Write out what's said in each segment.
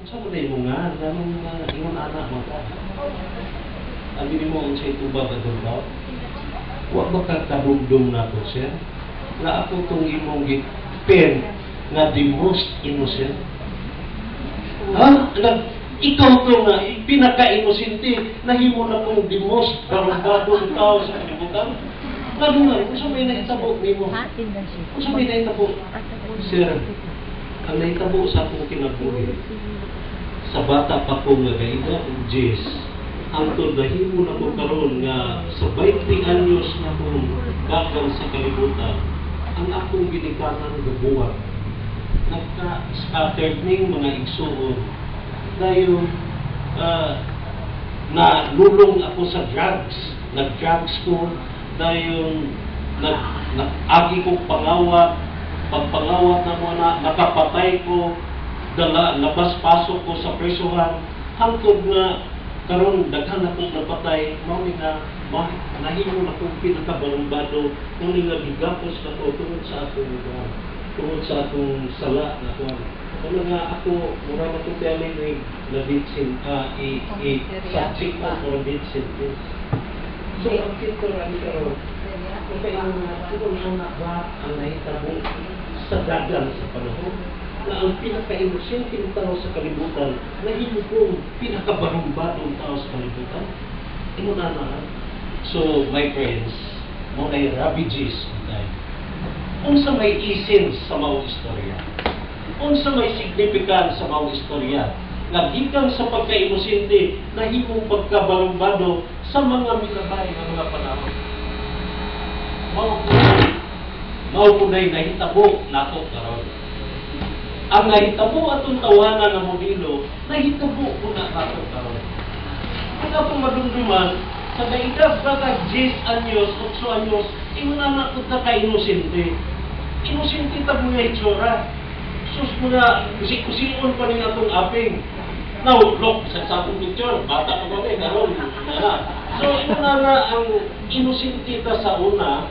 Sa mo mo nga, ganun nga, ingon anak mo ka. Sabi mo, ang sa'yo tubag at ba? Huwag ba kakadumdum na to, sir? Na ako itong imong pen na the most innocent. Ha? Ikaw ito nga, pinaka-innocente, nahimo na kong the most barong-badong tao sa kalibutan. Lalo nga, kung sa may nahitabo ni mo, kung sa may nahitabo, sir, ang nahitabo sa akong kinabuhi, sa bata pa ko nga gaida, Jess, ang nahimo na ko karon nga sa 20 anyos na kong gagang sa kalibutan, ang akong ginikanan gabuhat, nagka-scattered ning mga igsuon, dahil na lulong ako sa drugs, nag-drugs ko, dahil nag-agi ko pangawat, pagpangawat na mo na, nakapatay ko, labas-pasok ko sa presuhan, hangtod na karon daghan akong napatay, mawin na nahimo na kong pinakabarumbado, nung nga gigapos na ko tungod sa akong sala na ko. Kung nga ako, mura na itong telling na bitsin, i-subject ko for bitsin. So, ang kinturaan karon, kung kayo nga ba ang nahitabo sa dagan sa panahon, na ang pinaka-innocente tao sa kalibutan, na hindi kong pinakabarumbadong tao sa kalibutan, imunanaan. So, my friends, mga rabiges, kung sa may essence sa mga istorya, kung sa may significance sa mga istorya, nagikan sa pagka-innocente, na himong pagkabarumbado sa mga minabay ng mga panahon. Maupunay nahitabo nato karon. Ang nahitabo atong tawanan ng modelo, nahitabo po na nato karon. Kung ako madumduman, sa daigab baga 10 anyos, 8 anyos, imunana ko na ka-inosente. Inosente ta mo nga itsura. Sus mga kusik-kusikon pa rin atong aping. Now, look, sa akong picture, bata ka ba rin, karon. So, imunana ang inosente ta sa una,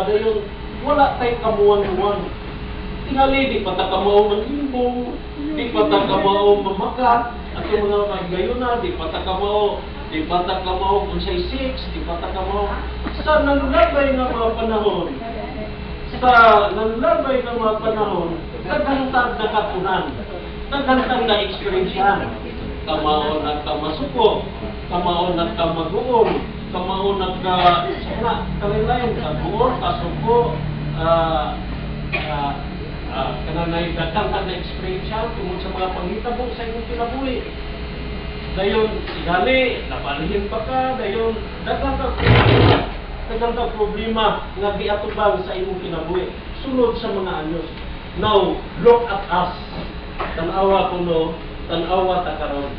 dahil wala tayong kamuan-muan. Tingali, di patakamaw ng limbong, di patakamaw mamakat, at yung mga magayuna, di patakamaw kung sa'y 6, di patakamaw. Sa nanlabay ng mga panahon, naghantag na katunan, naghantag na eksperyensyahan, kamaon at kamasuko, kamaon at kamaguon, kamaon at kalilayan, kabuon, kasuko, kananay daghang na eksperyensyahan tungkol sa mga panghitabo sa inyong kinabuhi. Dayon, igali, napalihin pa ka, dayon, daghang ka problema nga giatubang sa imong kinabuhi. Sunod sa mga anyos. Now, look at us. Tanawa ko no, tanawa ta karon.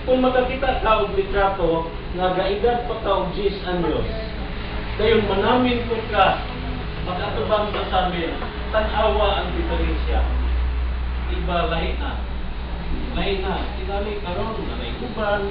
Kung makakita ka og litrato nga gaedad pa ka og 10 anyos, dayon manamin ko ka pag-atubang sa amin, tanawa ang diferensya. Iba lahi na. Tinali karon na may uban,